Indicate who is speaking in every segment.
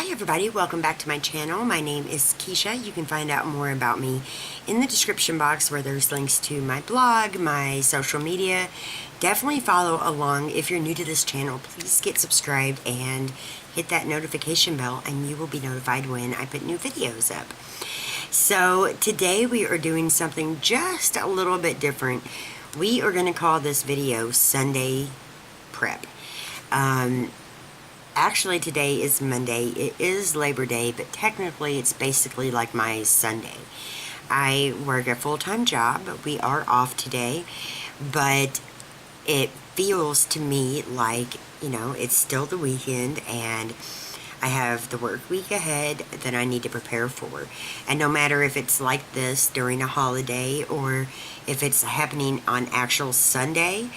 Speaker 1: Hi everybody, welcome back to my channel. My name is Kisha. You can find out more about me in the description box where there's links to my blog, my social media. Definitely follow along. If you're new to this channel, please get subscribed and hit that notification bell and you will be notified when I put new videos up. So today we are doing something just a little bit different. We are going to call this video Sunday Prep. Actually, today is Monday. It is Labor Day, but technically it's basically like my Sunday. I work a full-time job, but we are off today. But it feels to me like, you know, it's still the weekend and I have the work week ahead that I need to prepare for. And no matter if it's like this during a holiday or if it's happening on actual Sunday,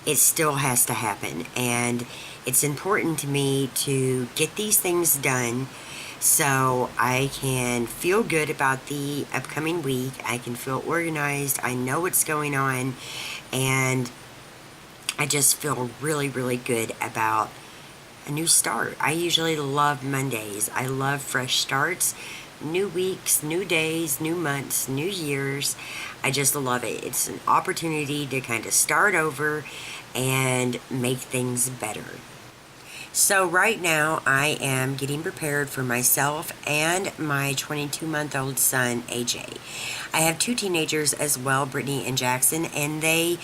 Speaker 1: it still has to happen. And it's important to me to get these things done so I can feel good about the upcoming week. I can feel organized. I know what's going on. And I just feel really, really good about a new start. I usually love Mondays. I love fresh starts, new weeks, new days, new months, new years. I just love it. It's an opportunity to kind of start over and make things better. So right now I am getting prepared for myself and my 22-month-old son, AJ. I have two teenagers as well, Brittany and Jackson, and they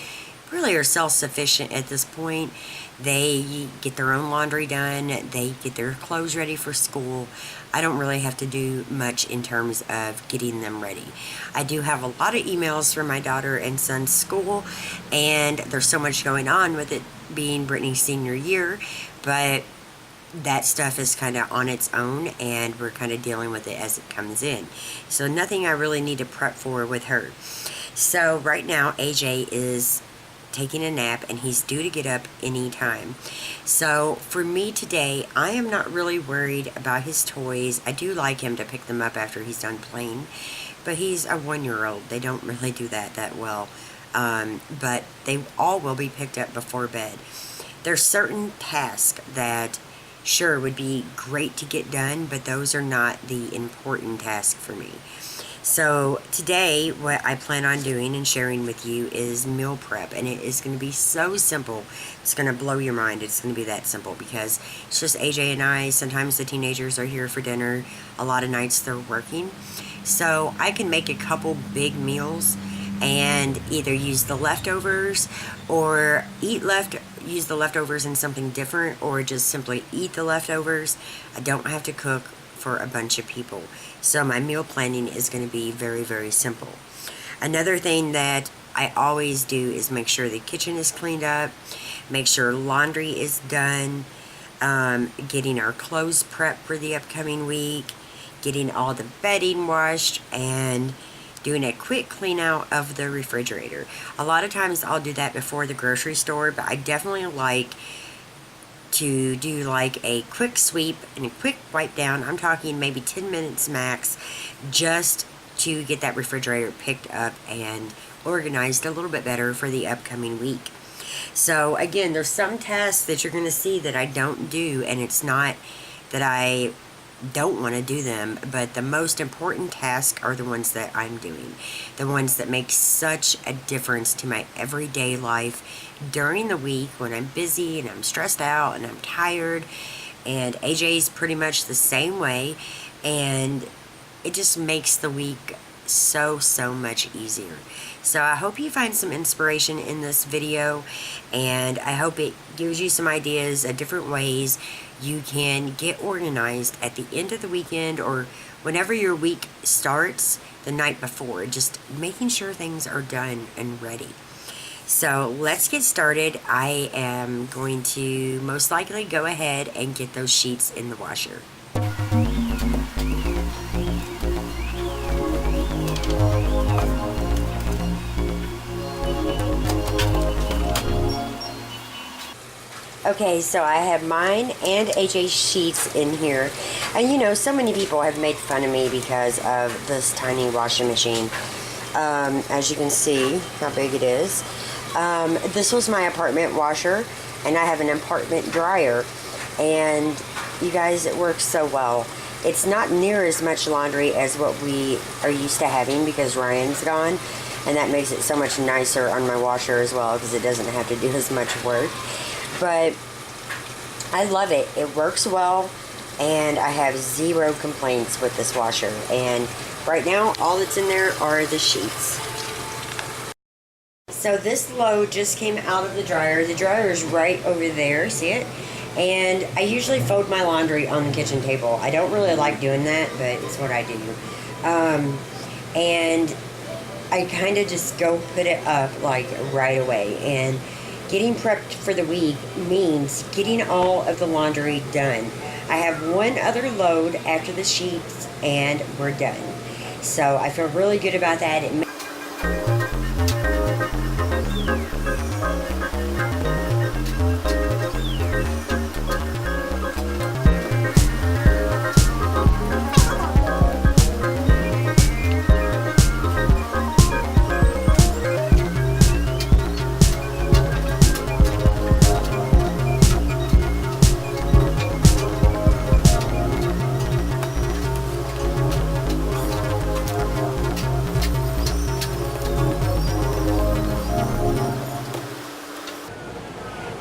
Speaker 1: really are self-sufficient at this point. They get their own laundry done. They get their clothes ready for school. I don't really have to do much in terms of getting them ready. I do have a lot of emails from my daughter and son's school, and there's so much going on with it being Brittany's senior year, but that stuff is kind of on its own, and we're kind of dealing with it as it comes in. So nothing I really need to prep for with her. So right now, AJ is taking a nap and he's due to get up any time. So for me today, I am not really worried about his toys. I do like him to pick them up after he's done playing, but he's a 1-year-old. They don't really do that well. But they all will be picked up before bed. There's certain tasks that sure would be great to get done, but those are not the important task for me. So today what I plan on doing and sharing with you is meal prep, and it is going to be so simple. It's going to blow your mind. It's going to be that simple because it's just AJ and I. Sometimes the teenagers are here for dinner. A lot of nights they're working. So I can make a couple big meals and either use the leftovers or use the leftovers in something different, or just simply eat the leftovers. I don't have to cook for a bunch of people. So my meal planning is going to be very, very simple. Another thing that I always do is make sure the kitchen is cleaned up, make sure laundry is done, getting our clothes prepped for the upcoming week, getting all the bedding washed, and doing a quick clean out of the refrigerator. A lot of times I'll do that before the grocery store, but I definitely like to do like a quick sweep and a quick wipe down. I'm talking maybe 10 minutes max, just to get that refrigerator picked up and organized a little bit better for the upcoming week. So again, there's some tasks that you're going to see that I don't do, and it's not that I don't want to do them, but the most important tasks are the ones that I'm doing, the ones that make such a difference to my everyday life during the week when I'm busy and I'm stressed out and I'm tired. And AJ's pretty much the same way, and it just makes the week so much easier. So I hope you find some inspiration in this video, and I hope it gives you some ideas of different ways you can get organized at the end of the weekend or whenever your week starts the night before, just making sure things are done and ready. So let's get started. I am going to most likely go ahead and get those sheets in the washer. Okay, so I have mine and AJ's sheets in here. And you know, so many people have made fun of me because of this tiny washing machine. As you can see how big it is. This was my apartment washer, and I have an apartment dryer. And You guys, it works so well. It's not near as much laundry as what we are used to having because Ryan's gone, and that makes it so much nicer on my washer as well because it doesn't have to do as much work. But I love it. It works well, and I have zero complaints with this washer. And right now, all that's in there are the sheets. So this load just came out of the dryer. The dryer is right over there. See it? And I usually fold my laundry on the kitchen table. I don't really like doing that, but it's what I do. And I kind of just go put it up like right away. And getting prepped for the week means getting all of the laundry done. I have one other load after the sheets and we're done. So I feel really good about that.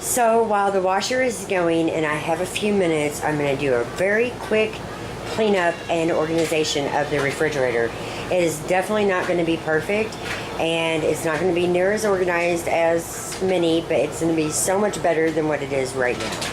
Speaker 1: So while the washer is going and I have a few minutes, I'm going to do a very quick cleanup and organization of the refrigerator. It is definitely not going to be perfect, and it's not going to be near as organized as many, but it's going to be so much better than what it is right now.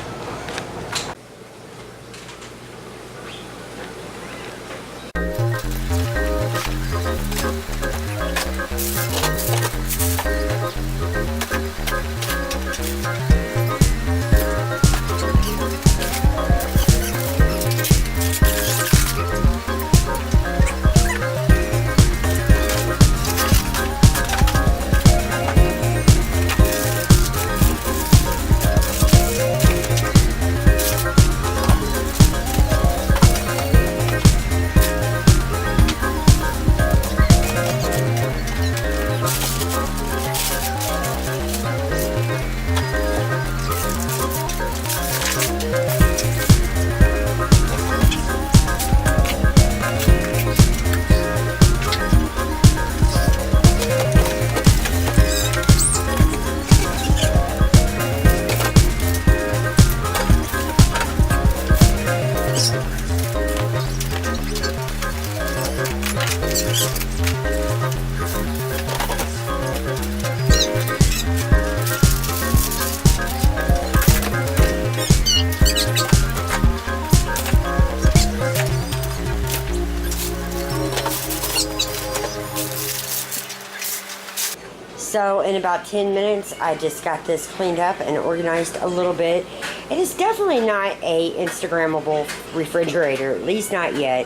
Speaker 1: So in about 10 minutes, I just got this cleaned up and organized a little bit. It is definitely not a Instagrammable refrigerator, at least not yet.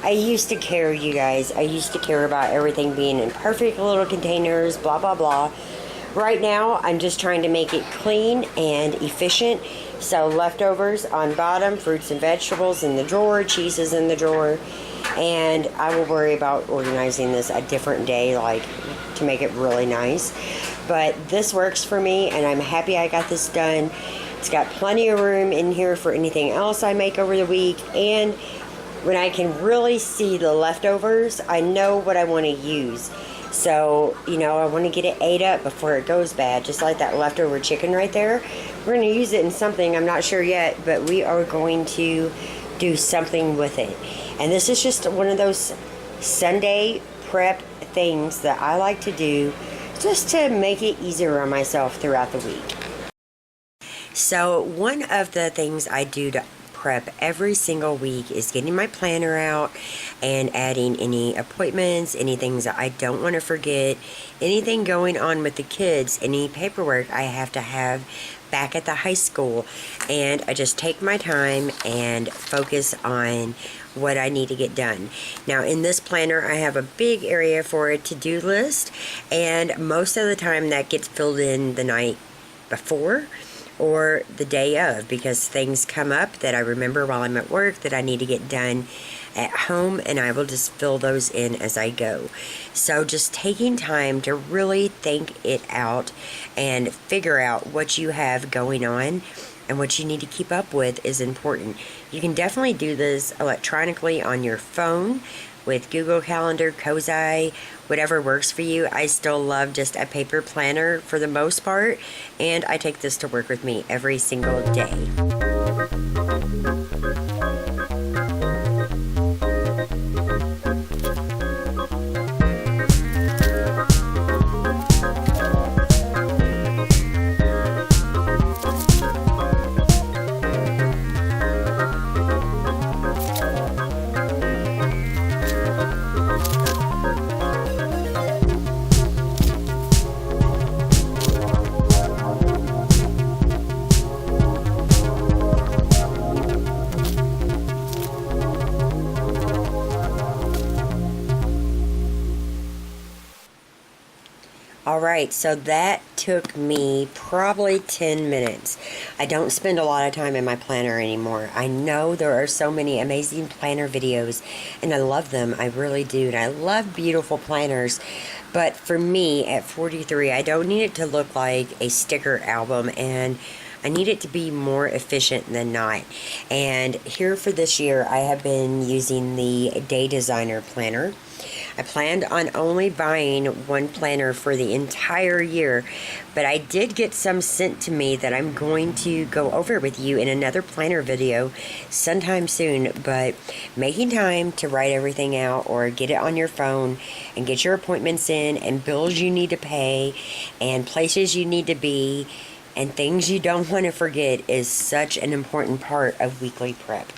Speaker 1: I used to care, you guys. I used to care about everything being in perfect little containers, blah, blah, blah. Right now, I'm just trying to make it clean and efficient. So leftovers on bottom, fruits and vegetables in the drawer, cheeses in the drawer. And I will worry about organizing this a different day, like to make it really nice. But this works for me, and I'm happy I got this done. It's got plenty of room in here for anything else I make over the week. And when I can really see the leftovers, I know what I want to use. So, I want to get it ate up before it goes bad, just like that leftover chicken right there. We're going to use it in something, I'm not sure yet, but we are going to do something with it. And this is just one of those Sunday prep things that I like to do just to make it easier on myself throughout the week. So one of the things I do to prep every single week is getting my planner out and adding any appointments, any things that I don't want to forget, anything going on with the kids, any paperwork I have to have back at the high school. And I just take my time and focus on what I need to get done. Now in this planner I have a big area for a to-do list, and most of the time that gets filled in the night before or the day of, because things come up that I remember while I'm at work that I need to get done at home, and I will just fill those in as I go. So just taking time to really think it out and figure out what you have going on and what you need to keep up with is important. You can definitely do this electronically on your phone with Google Calendar, Cozy, whatever works for you. I still love just a paper planner for the most part, and I take this to work with me every single day. Alright, so that took me probably 10 minutes. I don't spend a lot of time in my planner anymore. I know there are so many amazing planner videos, and I love them. I really do. And I love beautiful planners. But for me, at 43, I don't need it to look like a sticker album, and I need it to be more efficient than not. And here for this year, I have been using the Day Designer planner. I planned on only buying one planner for the entire year, but I did get some sent to me that I'm going to go over with you in another planner video sometime soon. But making time to write everything out or get it on your phone and get your appointments in and bills you need to pay and places you need to be and things you don't want to forget is such an important part of weekly prep.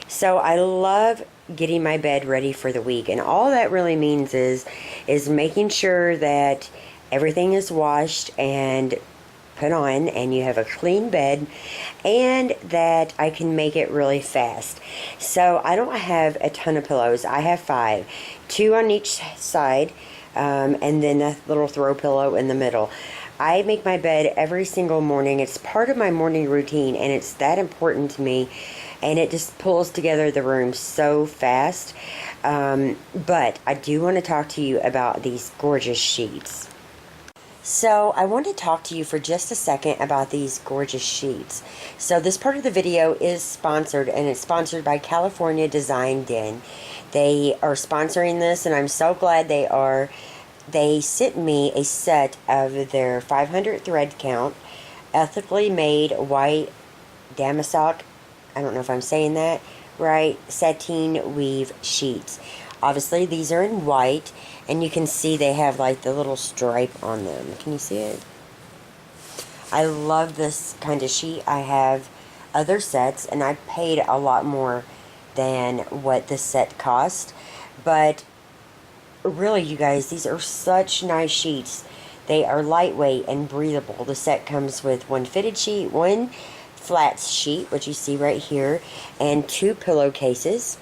Speaker 1: So I love getting my bed ready for the week, and all that really means is making sure that everything is washed and put on and you have a clean bed, and that I can make it really fast. So I don't have a ton of pillows. I have 5, 2 on each side, and then a little throw pillow in the middle. I make my bed every single morning. It's part of my morning routine, and it's that important to me, and it just pulls together the room so fast. But I do want to talk to you about these gorgeous sheets. So I want to talk to you for just a second about these gorgeous sheets. So this part of the video is sponsored, and it's sponsored by California Design Den. They are sponsoring this, and I'm so glad they are. They sent me a set of their 500 thread count, ethically made white damask, I don't know if I'm saying that right, sateen weave sheets. Obviously these are in white, and you can see they have like the little stripe on them. Can you see it? I love this kind of sheet. I have other sets, and I paid a lot more than what this set cost, but really, you guys, these are such nice sheets. They are lightweight and breathable. The set comes with one fitted sheet, one flat sheet, which you see right here, and 2 pillowcases.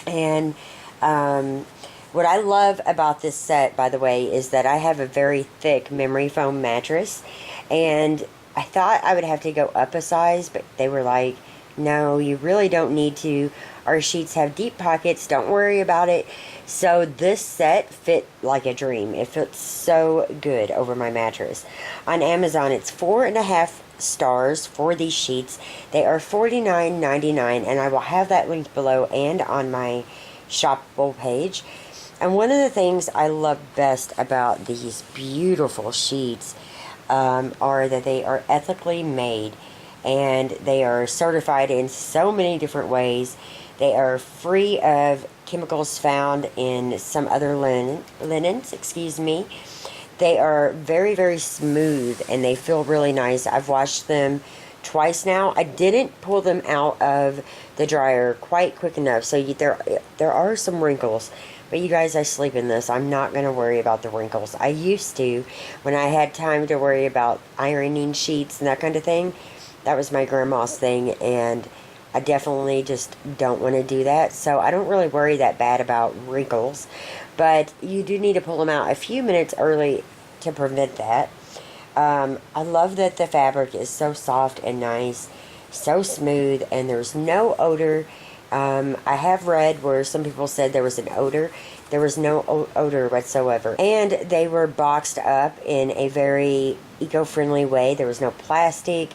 Speaker 1: And what I love about this set, by the way, is that I have a very thick memory foam mattress, and I thought I would have to go up a size, but they were like, no, you really don't need to. Our sheets have deep pockets. Don't worry about it. So this set fit like a dream. It fits so good over my mattress. On Amazon, it's 4.5 stars for these sheets. They are $49.99, and I will have that linked below and on my shoppable page. And one of the things I love best about these beautiful sheets are that they are ethically made, and they are certified in so many different ways. They are free of chemicals found in some other linens, excuse me. They are very, very smooth, and they feel really nice. I've washed them twice now. I didn't pull them out of the dryer quite quick enough, so there are some wrinkles. But you guys, I sleep in this. I'm not going to worry about the wrinkles. I used to, when I had time to worry about ironing sheets and that kind of thing. That was my grandma's thing, and I definitely just don't want to do that. So I don't really worry that bad about wrinkles. But you do need to pull them out a few minutes early to prevent that. I love that the fabric is so soft and nice, so smooth, and there's no odor. I have read where some people said there was an odor. There was no odor whatsoever. And they were boxed up in a very eco-friendly way. There was no plastic.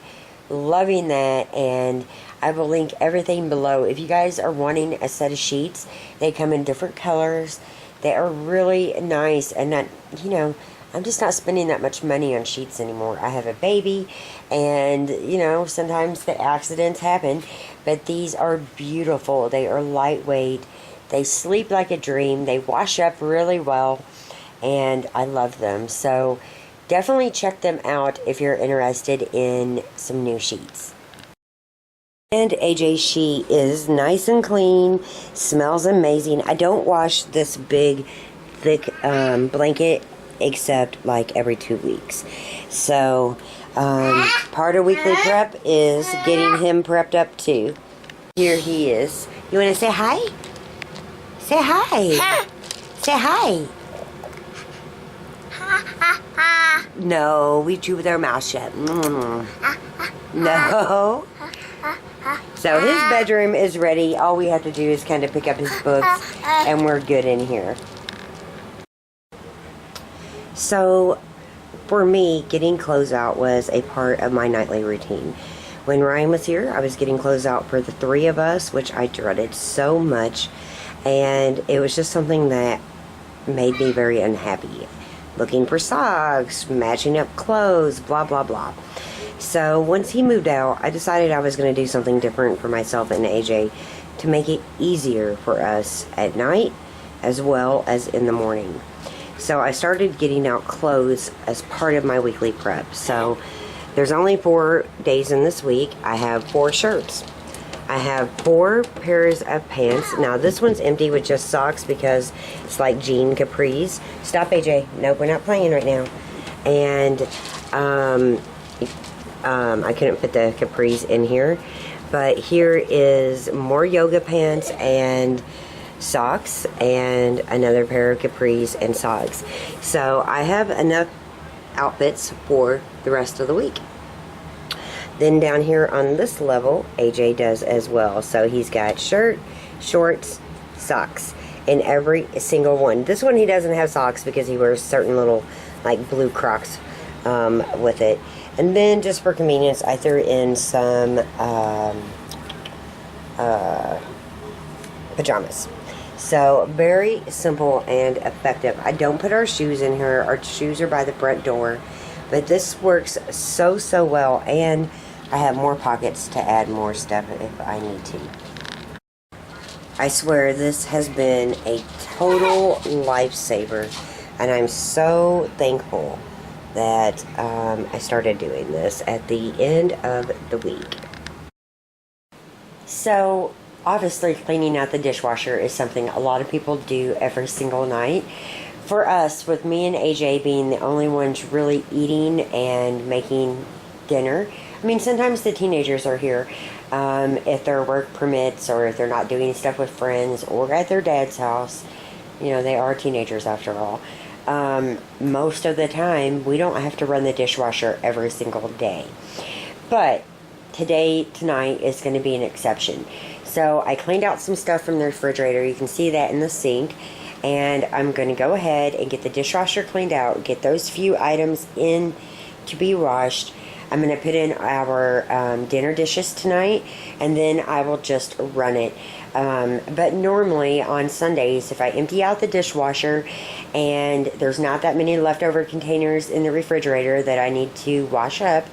Speaker 1: Loving that. And I will link everything below. If you guys are wanting a set of sheets, they come in different colors. They are really nice. And not, you know, I'm just not spending that much money on sheets anymore. I have a baby, and, you know, sometimes the accidents happen, but these are beautiful. They are lightweight. They sleep like a dream. They wash up really well, and I love them. So definitely check them out if you're interested in some new sheets. And AJ's sheet is nice and clean, smells amazing. I don't wash this big, thick blanket except like every 2 weeks. So part of weekly prep is getting him prepped up too. Here he is. You want to say hi? Say hi. Say hi. No, we chew with our mouth shut. No. So his bedroom is ready. All we have to do is kind of pick up his books, and we're good in here. So, for me, getting clothes out was a part of my nightly routine. When Ryan was here, I was getting clothes out for the three of us, which I dreaded so much. And it was just something that made me very unhappy. Looking for socks, matching up clothes, blah, blah, blah. So, once he moved out, I decided I was going to do something different for myself and AJ to make it easier for us at night as well as in the morning. So I started getting out clothes as part of my weekly prep. So there's only 4 days in this week. I have 4 shirts. I have 4 pairs of pants. Now this one's empty with just socks because it's like jean capris. Stop, AJ. Nope, we're not playing right now. And I couldn't fit the capris in here. But here is more yoga pants and socks, and another pair of capris and socks. So I have enough outfits for the rest of the week. Then down here on this level, AJ does as well. So he's got shirt, shorts, socks in every single one. This one he doesn't have socks because he wears certain little like blue Crocs with it. And then just for convenience, I threw in some pajamas. So very simple and effective. I don't put our shoes in here. Our shoes are by the front door, but this works so well, and I have more pockets to add more stuff if I need to. I swear this has been a total lifesaver, and I'm so thankful that I started doing this at the end of the week. So obviously, cleaning out the dishwasher is something a lot of people do every single night. For us, with me and AJ being the only ones really eating and making dinner, I mean, sometimes the teenagers are here if their work permits, or if they're not doing stuff with friends or at their dad's house. You know, they are teenagers after all. Most of the time, we don't have to run the dishwasher every single day. But tonight is going to be an exception. So I cleaned out some stuff from the refrigerator. You can see that in the sink. And I'm going to go ahead and get the dishwasher cleaned out. Get those few items in to be washed. I'm going to put in our dinner dishes tonight, and then I will just run it. But normally on Sundays, if I empty out the dishwasher and there's not that many leftover containers in the refrigerator that I need to wash up,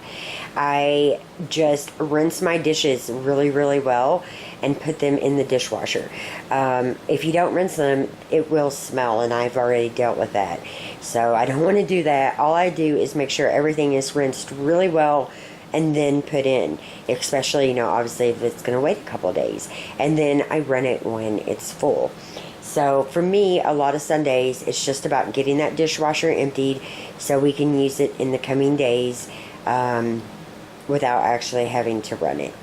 Speaker 1: I just rinse my dishes really, really well and put them in the dishwasher. If you don't rinse them, it will smell, and I've already dealt with that. So I don't want to do that. All I do is make sure everything is rinsed really well and then put in, especially, obviously if it's going to wait a couple of days. And then I run it when it's full. So for me, a lot of Sundays, it's just about getting that dishwasher emptied so we can use it in the coming days without actually having to run it.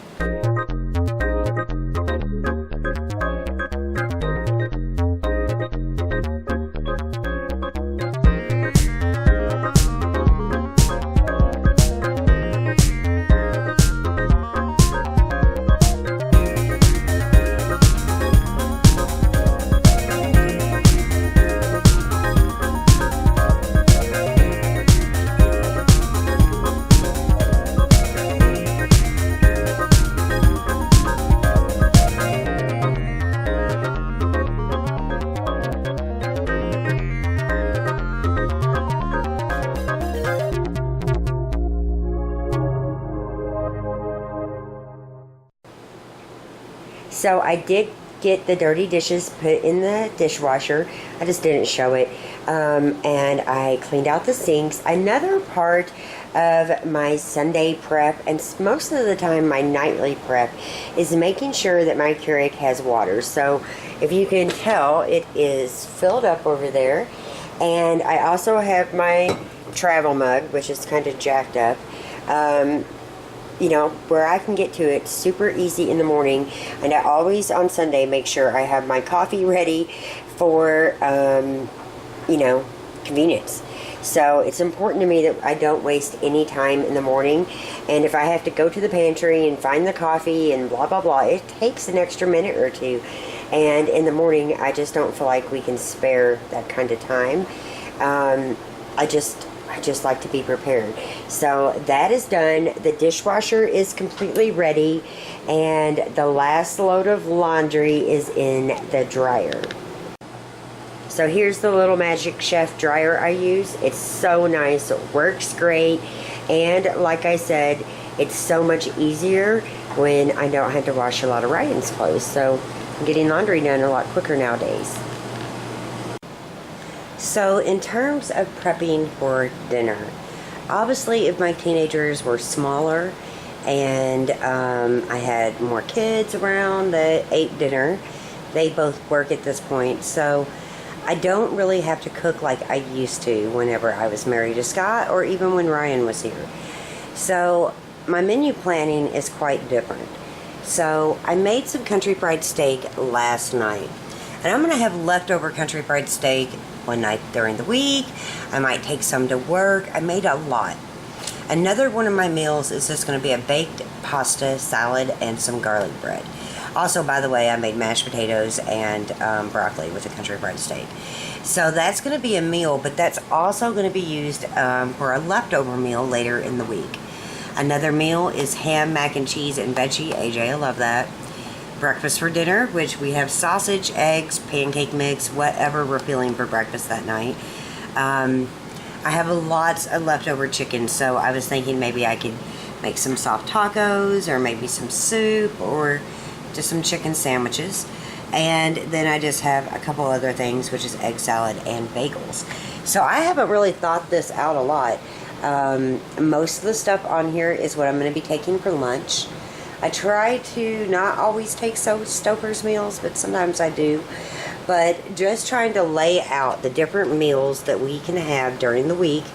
Speaker 1: So I did get the dirty dishes put in the dishwasher. I just didn't show it. And I cleaned out the sinks. Another part of my Sunday prep, and most of the time my nightly prep, is making sure that my Keurig has water. So if you can tell, it is filled up over there. And I also have my travel mug, which is kind of jacked up. Where I can get to it super easy in the morning. And I always on Sunday make sure I have my coffee ready for, convenience. So it's important to me that I don't waste any time in the morning. And if I have to go to the pantry and find the coffee and blah, blah, blah, it takes an extra minute or two. And in the morning, I just don't feel like we can spare that kind of time. I just like to be prepared. So that is done. The dishwasher is completely ready, and the last load of laundry is in the dryer. So here's the little Magic Chef dryer I use. It's so nice. It works great, and like I said, it's so much easier when I don't have to wash a lot of Ryan's clothes. So I'm getting laundry done a lot quicker nowadays. So in terms of prepping for dinner, obviously if my teenagers were smaller and I had more kids around that ate dinner, they both work at this point, so I don't really have to cook like I used to whenever I was married to Scott, or even when Ryan was here. So my menu planning is quite different. So I made some country fried steak last night, and I'm going to have leftover country fried steak one night during the week. I might take some to work. I made a lot. Another one of my meals is just going to be a baked pasta, salad, and some garlic bread. Also, by the way, I made mashed potatoes and broccoli with a country fried steak. So that's going to be a meal, but that's also going to be used for a leftover meal later in the week. Another meal is ham, mac and cheese, and veggie. AJ, I love that. Breakfast for dinner, which we have sausage, eggs, pancake mix, whatever we're feeling for breakfast that night. I have lots of leftover chicken, so I was thinking maybe I could make some soft tacos, or maybe some soup, or just some chicken sandwiches. And then I just have a couple other things, which is egg salad and bagels. So I haven't really thought this out a lot. Most of the stuff on here is what I'm going to be taking for lunch. I try to not always take Stouffer's meals, but sometimes I do. But just trying to lay out the different meals that we can have during the week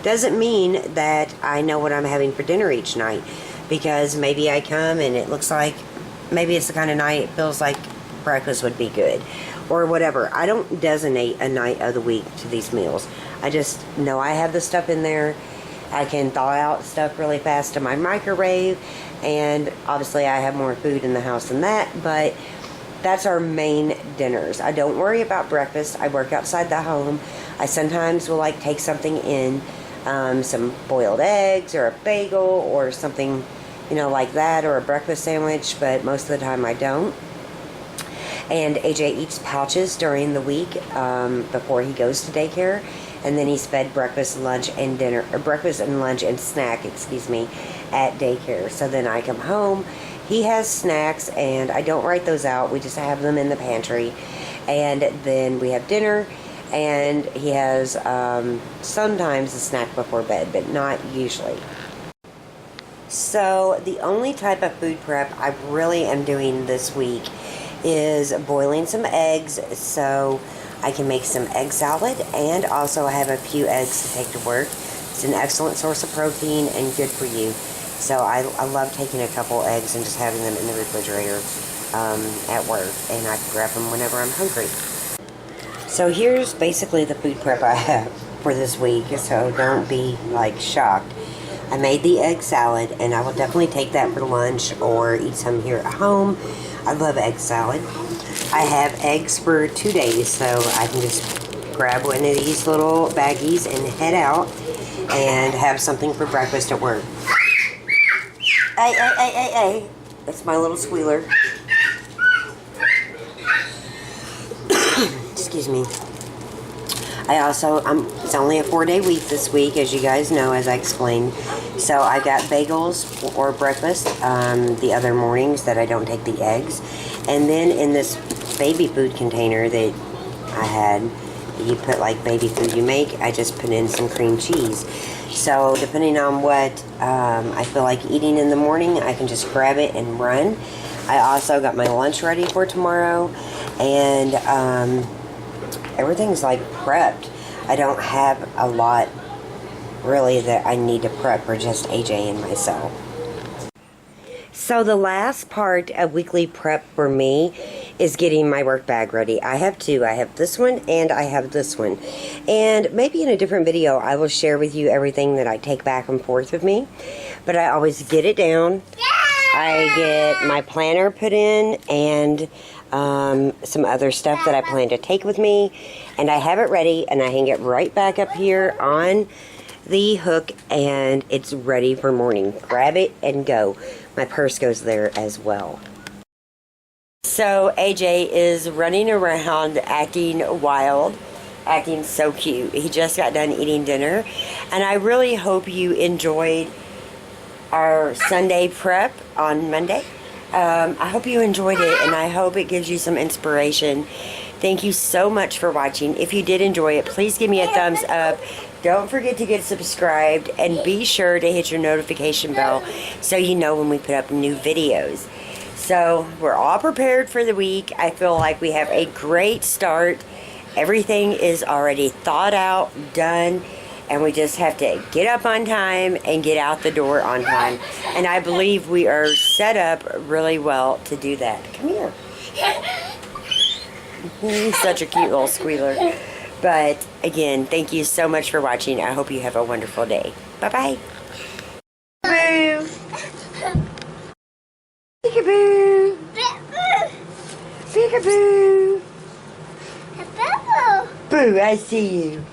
Speaker 1: doesn't mean that I know what I'm having for dinner each night. Because maybe I come and it looks like, maybe it's the kind of night it feels like breakfast would be good. Or whatever. I don't designate a night of the week to these meals. I just know I have the stuff in there. I can thaw out stuff really fast in my microwave. And obviously I have more food in the house than that, but that's our main dinners. I don't worry about breakfast. I work outside the home. I sometimes will take something in some boiled eggs or a bagel or something, you know, like that, or a breakfast sandwich, but most of the time I don't. And AJ eats pouches during the week before he goes to daycare, and then he's fed breakfast, lunch, and dinner, or breakfast and lunch and snack, excuse me, at daycare. So then I come home, he has snacks, and I don't write those out. We just have them in the pantry, and then we have dinner, and he has sometimes a snack before bed, but not usually. So the only type of food prep I really am doing this week is boiling some eggs so I can make some egg salad, and also I have a few eggs to take to work. It's an excellent source of protein and good for you. So I love taking a couple eggs and just having them in the refrigerator at work, and I can grab them whenever I'm hungry. So here's basically the food prep I have for this week, so don't be like shocked. I made the egg salad, and I will definitely take that for lunch or eat some here at home. I love egg salad. I have eggs for 2 days, so I can just grab one of these little baggies and head out and have something for breakfast at work. Hey, hey, hey, hey, hey. That's my little squealer. Excuse me. It's only a 4-day week this week, as you guys know, as I explained. So I got bagels for breakfast the other mornings that I don't take the eggs. And then in this baby food container that I had, you put like baby food you make, I just put in some cream cheese. So depending on what I feel like eating in the morning, I can just grab it and run. I also got my lunch ready for tomorrow, and everything's like prepped. I don't have a lot really that I need to prep for just AJ and myself. So the last part of weekly prep for me is getting my work bag ready. I have two. I have this one and I have this one. And maybe in a different video I will share with you everything that I take back and forth with me. But I always get it down. I get my planner put in and some other stuff that I plan to take with me, and I have it ready, and I hang it right back up here on the hook, and it's ready for morning. Grab it and go. My purse goes there as well. So AJ is running around acting wild, acting so cute. He just got done eating dinner, and I really hope you enjoyed our Sunday prep on Monday. I hope you enjoyed it, and I hope it gives you some inspiration. Thank you so much for watching. If you did enjoy it, please give me a thumbs up. Don't forget to get subscribed, and be sure to hit your notification bell so you know when we put up new videos. So we're all prepared for the week. I feel like we have a great start. Everything is already thought out, done, and we just have to get up on time and get out the door on time. And I believe we are set up really well to do that. Come here. He's such a cute little squealer. But again, thank you so much for watching. I hope you have a wonderful day. Bye-bye. Boo. Peekaboo. Peekaboo. Boo, I see you.